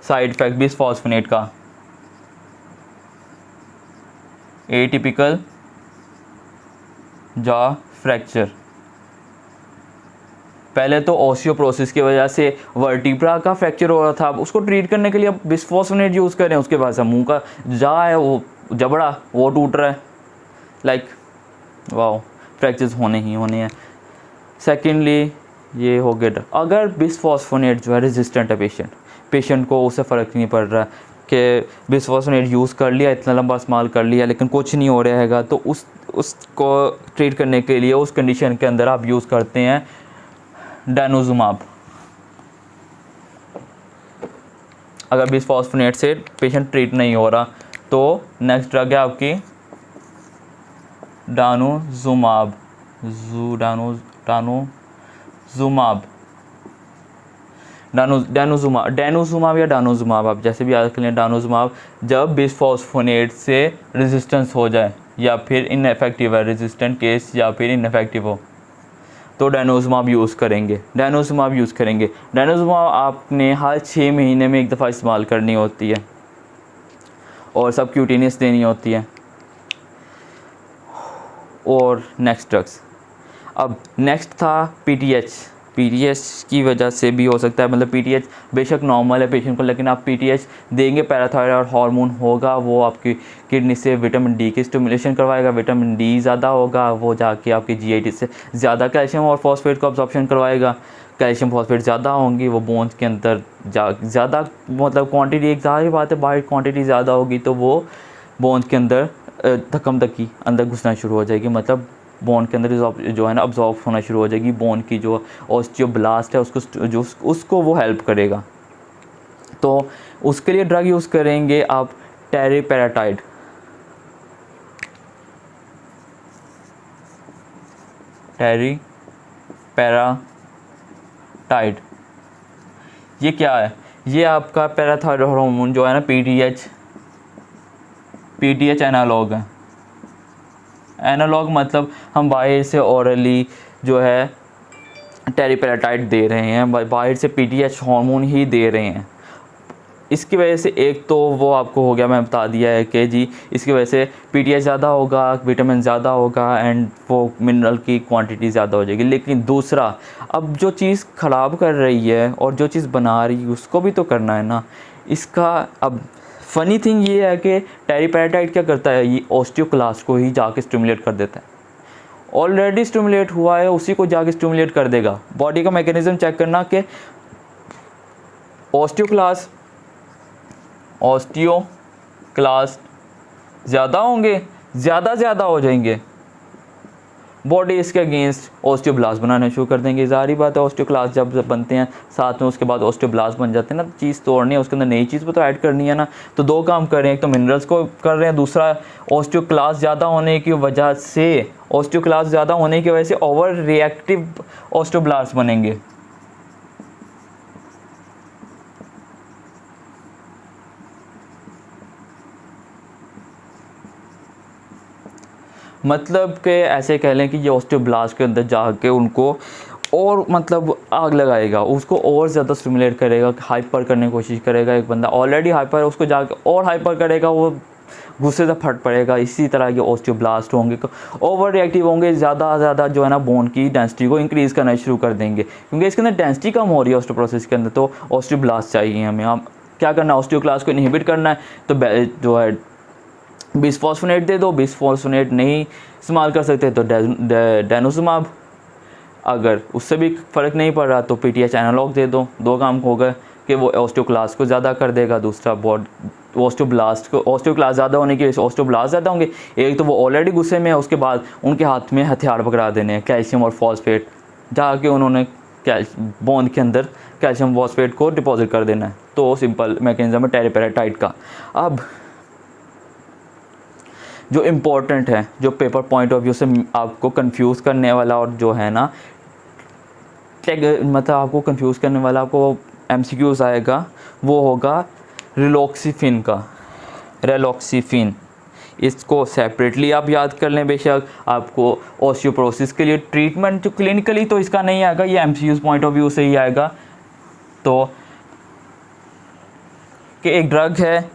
साइड इफेक्ट बिसफॉस्फोनेट का एटिपिकल जा फ्रैक्चर। पहले तो ओस्टियोपोरोसिस की वजह से वर्टिब्रा का फ्रैक्चर हो रहा था, अब उसको ट्रीट करने के लिए अब बिसफॉस्फोनेट यूज़ करें, उसके बाद से मुंह का जा है वो जबड़ा वो टूट रहा है। लाइक वाओ, फ्रैक्चर्स होने ही होने हैं। सेकेंडली ये हो गया अगर बिसफॉस्फोनेट जो है रेजिस्टेंट है, पेशेंट को उससे फ़र्क नहीं पड़ रहा कि बिसफॉस्फोनेट यूज़ कर लिया, इतना लंबा इस्तेमाल कर लिया, लेकिन कुछ नहीं हो रहा हैगा, तो उसको ट्रीट करने के लिए उस कंडीशन के अंदर आप यूज़ करते हैं डेनोजुमाब। अगर बिसफॉस्फोनेट से पेशेंट ट्रीट नहीं हो रहा तो नेक्स्ट ड्रग है आपकी डेनोजुमाब। डेनोजुमाब या डेनोजुमाब, आप जैसे भी याद कर लें, डेनोजुमाब जब बिसफॉस्फोनेट से रेजिस्टेंस हो जाए या फिर इनफेक्टिव है, रेजिस्टेंट केस या फिर इनफेक्टिव हो, तो डेनोजुमाब यूज़ करेंगे। डेनोजुमाब आपने हर 6 महीने में एक दफ़ा इस्तेमाल करनी होती है और सब क्यूटेनियस देनी होती है। और नेक्स्ट ड्रग्स, अब नेक्स्ट था पीटीएच की वजह से भी हो सकता है, मतलब पीटीएच बेशक नॉर्मल है पेशेंट को, लेकिन आप पीटीएच देंगे, पैराथायरॉयड हार्मोन होगा, वो आपकी किडनी से विटामिन डी की स्टिमुलेशन करवाएगा, विटामिन डी ज़्यादा होगा, वो जाके आपकी जीआईटी से ज़्यादा कैल्शियम और फॉस्फेट को अब्जॉर्प्शन करवाएगा। कैल्शियम फॉस्फेट ज़्यादा होंगी, वो बोन्स के अंदर ज़्यादा, मतलब क्वांटिटी, एक ज़ाहिर बात है बाहर क्वांटिटी ज़्यादा होगी तो वो बोन्स के अंदर धक्कम धक्की अंदर घुसना शुरू हो जाएगी, मतलब बोन के अंदर जो है ना अब्जॉर्ब होना शुरू हो जाएगी। बोन की जो ऑस्टियोब्लास्ट है उसको वो हेल्प करेगा। तो उसके लिए ड्रग यूज़ करेंगे आप टेरिपेराटाइड। ये क्या है, ये आपका पैराथायरॉयड हार्मोन जो है ना पीटीएच एनालॉग है। एनालॉग मतलब हम बाहर से ओरली जो है टेरिपेराटाइड दे रहे हैं, बाहर से पीटीएच हार्मोन ही दे रहे हैं। इसकी वजह से एक तो वो आपको हो गया, मैं बता दिया है कि जी इसकी वजह से पीटीएच ज़्यादा होगा, विटामिन ज़्यादा होगा एंड वो मिनरल की क्वांटिटी ज़्यादा हो जाएगी। लेकिन दूसरा, अब जो चीज़ ख़राब कर रही है और जो चीज़ बना रही है उसको भी तो करना है ना। इसका अब फ़नी थिंग ये है कि टेरिपेराटाइट क्या करता है, ये ऑस्टियोक्लास्ट को ही जाके स्टिमुलेट कर देता है। ऑलरेडी स्टिमुलेट हुआ है उसी को जाके स्टिमुलेट कर देगा। बॉडी का मैकेनिज्म चेक करना कि ऑस्टियोक्लास्ट ज़्यादा होंगे, ज़्यादा हो जाएंगे, बॉडी इसके अगेंस्ट ऑस्टियोब्लास्ट बनाना शुरू कर देंगे। ज़ाहिर बात है ऑस्टियोक्लास्ट जब बनते हैं साथ में उसके बाद ऑस्टियोब्लास्ट बन जाते हैं ना, चीज़ तोड़नी है उसके अंदर नई चीज़ तो ऐड करनी है ना। तो दो काम कर रहे हैं, एक तो मिनरल्स को कर रहे हैं, दूसरा ऑस्टियोक्लास्ट ज़्यादा होने की वजह से ओवर रिएक्टिव ऑस्टियोब्लास्ट बनेंगे। मतलब कि ऐसे कह लें कि ये ऑस्टियोब्लास्ट के अंदर जाके उनको और मतलब आग लगाएगा, उसको और ज़्यादा स्टिमुलेट करेगा, हाइपर करने की कोशिश करेगा। एक बंदा ऑलरेडी हाइपर है उसको जाके और हाइपर करेगा, वो गुस्से से फट पड़ेगा। इसी तरह के ऑस्टियोब्लास्ट होंगे, ओवर रिएक्टिव होंगे, ज़्यादा जो है ना बोन की डेंसिटी को इंक्रीज़ करना शुरू कर देंगे, क्योंकि इसके अंदर डेंसिटी कम हो रही है ऑस्टियोप्रोसिस के अंदर। तो ऑस्टियोब्लास्ट चाहिए हमें। हम क्या करना है, ऑस्टियोक्लास्ट को इनहिबिट करना है, तो जो है बिसफॉस्फोनेट दे दो। बिसफॉस्फोनेट नहीं इस्तेमाल कर सकते तो डेनोजुमाब। अगर उससे भी फ़र्क नहीं पड़ रहा तो पीटीएच एनालॉग दे दो। दो काम हो गए कि वो ऑस्टियोक्लास्ट को ज़्यादा कर देगा, दूसरा ऑस्टियोक्लास्ट ज़्यादा होने की वजह से ऑस्टियोब्लास्ट ज़्यादा होंगे। एक तो वो ऑलरेडी गुस्से में है, उसके बाद उनके हाथ में हथियार पकड़ा देने हैं, कैल्शियम और फॉस्फेट, जाके उन्होंने बोन के अंदर कैल्शियम फॉस्फेट को डिपॉजिट कर देना है। तो सिंपल मैकेनिज्म है टेरिपेराटाइट का। अब जो इम्पोर्टेंट है, जो पेपर पॉइंट ऑफ व्यू से आपको कंफ्यूज करने वाला और जो है ना मतलब आपको कंफ्यूज करने वाला आपको एमसीक्यूज आएगा, वो होगा रिलॉक्सिफिन का। रेलॉक्सिफिन, इसको सेपरेटली आप याद कर लें बेशक। आपको ऑस्टियोपोरोसिस के लिए ट्रीटमेंट जो क्लिनिकली तो इसका नहीं आएगा, ये एमसीक्यूज पॉइंट ऑफ व्यू से ही आएगा। तो कि एक ड्रग है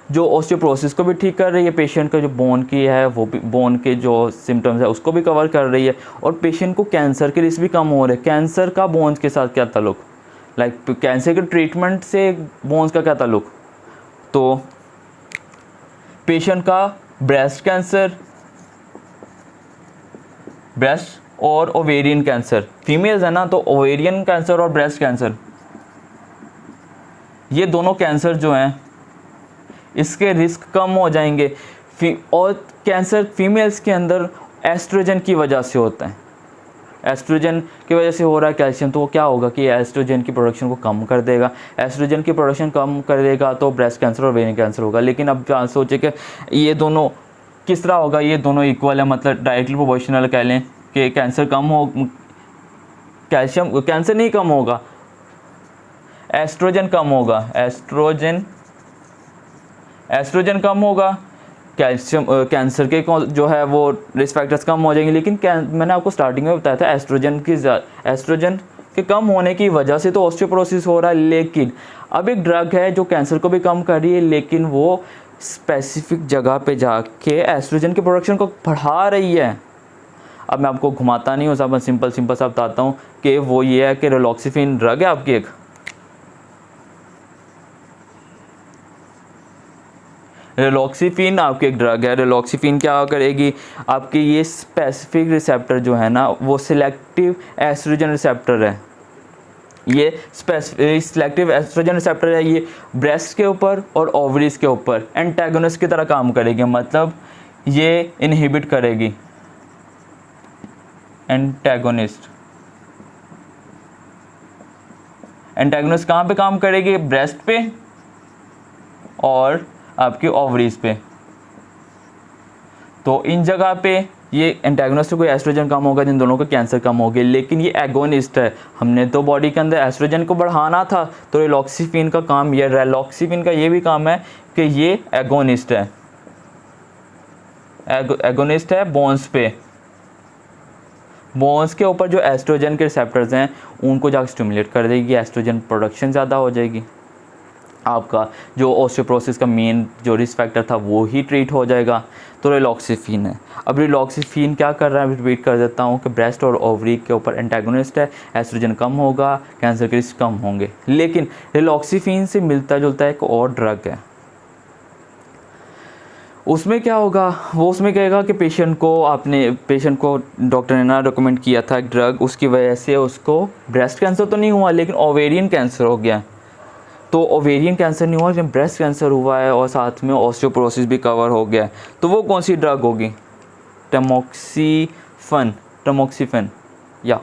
जो ऑस्टियोपोरोसिस को भी ठीक कर रही है, पेशेंट का जो बोन की है वो भी, बोन के जो सिम्टम्स है उसको भी कवर कर रही है, और पेशेंट को कैंसर के रिस्क भी कम हो रहे हैं। कैंसर का बोन्स के साथ क्या ताल्लुक, कैंसर के ट्रीटमेंट से बोन्स का क्या ताल्लुक। तो पेशेंट का ब्रेस्ट कैंसर, ब्रेस्ट और ओवेरियन कैंसर, फीमेल्स है ना, तो ओवेरियन कैंसर और ब्रेस्ट कैंसर, ये दोनों कैंसर जो हैं इसके रिस्क कम हो जाएंगे। और कैंसर फीमेल्स के अंदर एस्ट्रोजन की वजह से होता है, एस्ट्रोजन की वजह से हो रहा है कैल्शियम। तो वो क्या होगा कि एस्ट्रोजन की प्रोडक्शन को कम कर देगा। एस्ट्रोजन की प्रोडक्शन कम कर देगा तो ब्रेस्ट कैंसर और ओवेरियन कैंसर होगा। लेकिन अब सोचे कि ये दोनों किस तरह होगा, ये दोनों इक्वल है, मतलब डायरेक्टली प्रोपोर्शनल कह लें कि कैंसर कम हो, कैल्शियम कैंसर नहीं कम होगा, एस्ट्रोजन कम होगा, एस्ट्रोजन कम होगा, कैल्शियम कैंसर के जो है वो रिस्क फैक्टर्स कम हो जाएंगे। लेकिन मैंने आपको स्टार्टिंग में बताया था एस्ट्रोजन के कम होने की वजह से तो ऑस्टियोपोरोसिस हो रहा है। लेकिन अब एक ड्रग है जो कैंसर को भी कम कर रही है, लेकिन वो स्पेसिफिक जगह पे जाके एस्ट्रोजन की प्रोडक्शन को बढ़ा रही है। अब मैं आपको घुमाता नहीं हूँ, सब सिंपल सा बताता हूँ कि वो ये है कि रिलॉक्सिफिन ड्रग है आपकी एक, रिलॉक्सिफिन आपकी एक ड्रग है। रिलॉक्सिफिन क्या करेगी, आपकी ये स्पेसिफिक रिसेप्टर जो है ना वो सिलेक्टिव एस्ट्रोजन रिसेप्टर है। ये सिलेक्टिव एस्ट्रोजन रिसेप्टर है, ये ब्रेस्ट के ऊपर और ओवरीज के ऊपर एंटागोनिस्ट की तरह काम करेगी, मतलब ये इनहिबिट करेगी। एंटागोनिस्ट कहाँ पे काम करेगी, ब्रेस्ट पे और आपकी ओवरीज पे। तो इन जगह पे ये एंटागोनिस्ट को एस्ट्रोजन कम होगा, जिन दोनों का कैंसर कम होगा। लेकिन ये एगोनिस्ट है, हमने तो बॉडी के अंदर एस्ट्रोजन को बढ़ाना था, तो रिलॉक्सिफिन का काम, ये रिलॉक्सिफिन का ये भी काम है कि ये एगोनिस्ट है, एगोनिस्ट है बोन्स पे। बोन्स के ऊपर जो एस्ट्रोजन के रिसेप्टर्स हैं उनको जाकर स्टिमुलेट कर देगी, एस्ट्रोजन प्रोडक्शन ज़्यादा हो जाएगी। आपका जो ऑस्टियोपोरोसिस का मेन जो रिस्क फैक्टर था वो ही ट्रीट हो जाएगा। तो रिलॉक्सिफिन है। अब रिलॉक्सिफिन क्या कर रहा है, रिपीट कर देता हूँ कि ब्रेस्ट और ओवरी के ऊपर एंटागोनिस्ट है, एस्ट्रोजन कम होगा, कैंसर के रिस्क कम होंगे। लेकिन रिलॉक्सिफिन से मिलता जुलता एक और ड्रग है, उसमें क्या होगा, वो उसमें कहेगा कि पेशेंट को डॉक्टर ने ना रिकमेंड किया था एक ड्रग, उसकी वजह से उसको ब्रेस्ट कैंसर तो नहीं हुआ लेकिन ओवेरियन कैंसर हो गया। तो ओवेरियन कैंसर नहीं हुआ लेकिन ब्रेस्ट कैंसर हुआ है और साथ में ऑस्टियोपोरोसिस भी कवर हो गया है। तो वो कौन सी ड्रग होगी, टमोक्सिफेन या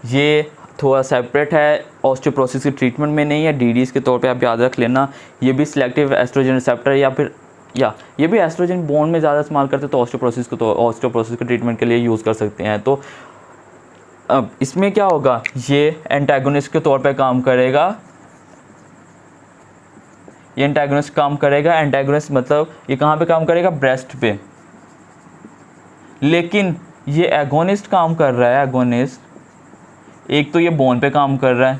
ये थोड़ा सेपरेट है, ऑस्टियोपोरोसिस की ट्रीटमेंट में नहीं है, डीडीज के तौर पे आप याद रख लेना। ये भी सिलेक्टिव एस्ट्रोजन रिसेप्टर या ये भी एस्ट्रोजन बोन में ज़्यादा इस्तेमाल करते हैं, तो ऑस्टियोपोरोसिस के ट्रीटमेंट के लिए यूज़ कर सकते हैं। तो अब इसमें क्या होगा, ये एंटागोनिस्ट के तौर पे काम करेगा, ये एंटागोनिस्ट काम करेगा। एंटागोनिस्ट मतलब ये कहाँ पे काम करेगा, ब्रेस्ट पे। लेकिन ये एगोनिस्ट काम कर रहा है, एगोनिस्ट एक तो ये बोन पे काम कर रहा है,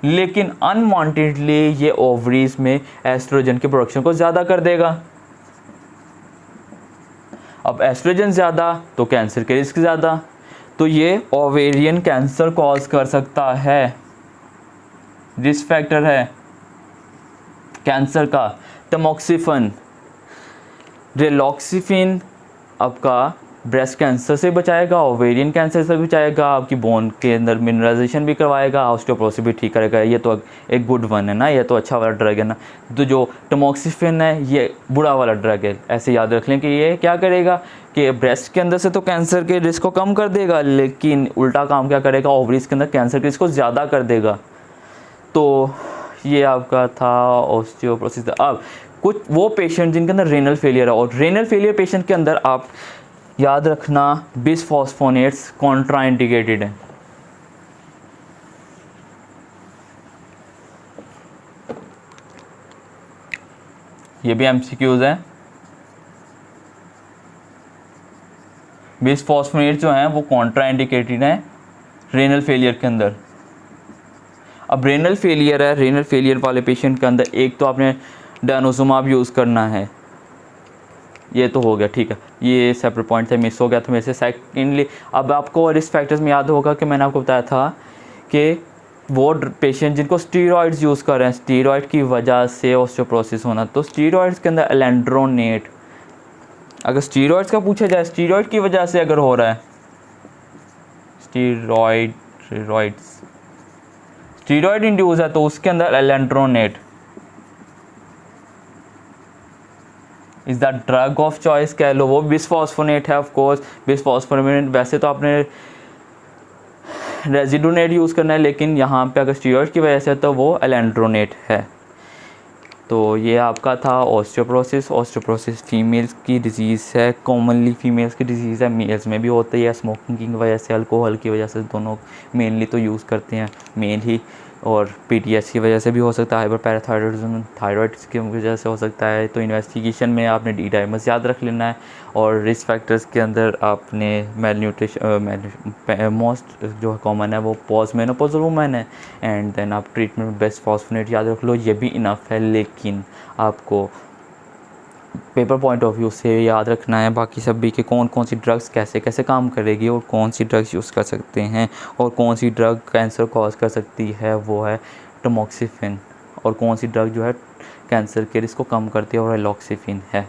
लेकिन अनवांटेडली ये ओवरीज में एस्ट्रोजन की प्रोडक्शन को ज़्यादा कर देगा। अब एस्ट्रोजन ज़्यादा तो कैंसर के रिस्क ज़्यादा, तो ये ओवेरियन कैंसर कॉज कर सकता है, रिस्क फैक्टर है कैंसर का। टमोक्सिफेन, रिलॉक्सिफिन आपका ब्रेस्ट कैंसर से बचाएगा, ओवेरियन कैंसर से बचाएगा, आपकी बोन के अंदर मिनरलाइजेशन भी करवाएगा, ऑस्टियोपोरोसिस भी ठीक करेगा। ये तो एक गुड वन है ना, ये तो अच्छा वाला ड्रग है ना। तो जो टमोक्सिफेन है ये बुरा वाला ड्रग है, ऐसे याद रख लें कि ये क्या करेगा कि ब्रेस्ट के अंदर से तो कैंसर के रिस्क को कम कर देगा, लेकिन उल्टा काम क्या करेगा, ओवरीज के अंदर कैंसर के रिस्क को ज़्यादा कर देगा। तो ये आपका था ऑस्टियोपोरोसिस। अब कुछ वो पेशेंट जिनके अंदर रेनल फेलियर है, और रेनल फेलियर पेशेंट के अंदर आप याद रखना बिसफॉस्फोनेट्स कॉन्ट्राइंडिकेटेड है। ये भी एमसीक्यूज है। बिसफॉस्फोनेट्स जो हैं वो कॉन्ट्राइंडिकेटेड हैं रेनल फेलियर के अंदर। अब रेनल फेलियर है, रेनल फेलियर वाले पेशेंट के अंदर एक तो आपने डेनोजुमाब यूज़ करना है, ये तो हो गया, ठीक है, ये सेपरेट पॉइंट से मिस हो गया था मेरे से। सेकेंडली अब आपको रिस्क फैक्टर्स में याद होगा कि मैंने आपको बताया था कि वो पेशेंट जिनको स्टीरॉइड्स यूज़ कर रहे हैं, स्टीरॉइड की वजह से ऑस्टियोपोरोसिस होना, तो स्टीरॉइड्स के अंदर एलेंड्रोनेट, अगर स्टीरॉइड्स का पूछा जाए स्टीरॉइड की वजह से अगर हो रहा है, स्टीरॉइड इंड्यूस है तो उसके अंदर alendronate is the drug of choice कह लो। वो बिसफॉस्फोनेट है, ऑफ कोर्स बिसफॉस्फोनेट वैसे तो आपने रेजिडोनेट यूज़ करना है, लेकिन यहाँ पे अगर स्टीरॉइड की वजह से तो वो एलेंड्रोनेट है। तो ये आपका था ऑस्टियोपोरोसिस। ऑस्टियोपोरोसिस फीमेल्स की डिजीज़ है, कॉमनली फीमेल्स की डिजीज़ है, मेल्स में भी होती है, स्मोकिंग की वजह से, अल्कोहल की वजह से, दोनों मेनली तो यूज़ करते हैं मेल ही, और पीटीएस की वजह से भी हो सकता है, हाइपरपैराथायरॉयडिज्म थायराइड की वजह से हो सकता है। तो इन्वेस्टिगेशन में आपने डी डाइमस याद रख लेना है, और रिस्क फैक्टर्स के अंदर आपने मेल न्यूट्रिशन मोस्ट जो कॉमन है वो पोस्ट मेनोपॉज़ल वुमेन है, एंड देन आप ट्रीटमेंट में बिसफॉस्फोनेट याद रख लो, ये भी इनफ है। लेकिन आपको पेपर पॉइंट ऑफ व्यू से याद रखना है बाकी सब भी कि कौन कौन सी ड्रग्स कैसे कैसे काम करेगी, और कौन सी ड्रग्स यूज़ कर सकते हैं, और कौन सी ड्रग कैंसर कॉज कर सकती है वो है टमोक्सिफेन, और कौन सी ड्रग जो है कैंसर के रिस्क को कम करती है और रिलॉक्सिफिन है।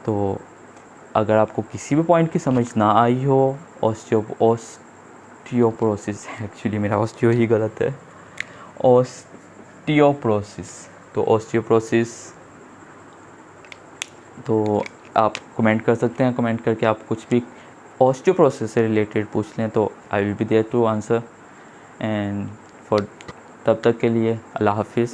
तो अगर आपको किसी भी पॉइंट की समझ ना आई हो, ऑस्टियोपोरोसिस एक्चुअली मेरा ऑस्टियो ही गलत है, ऑस्टियोपोरोसिस, तो ऑस्टियोपोरोसिस तो आप कमेंट कर सकते हैं, कमेंट करके आप कुछ भी ऑस्टियोपोरोसिस से रिलेटेड पूछ लें तो I will be there to answer. And for तब तक के लिए अल्लाह हाफिज़।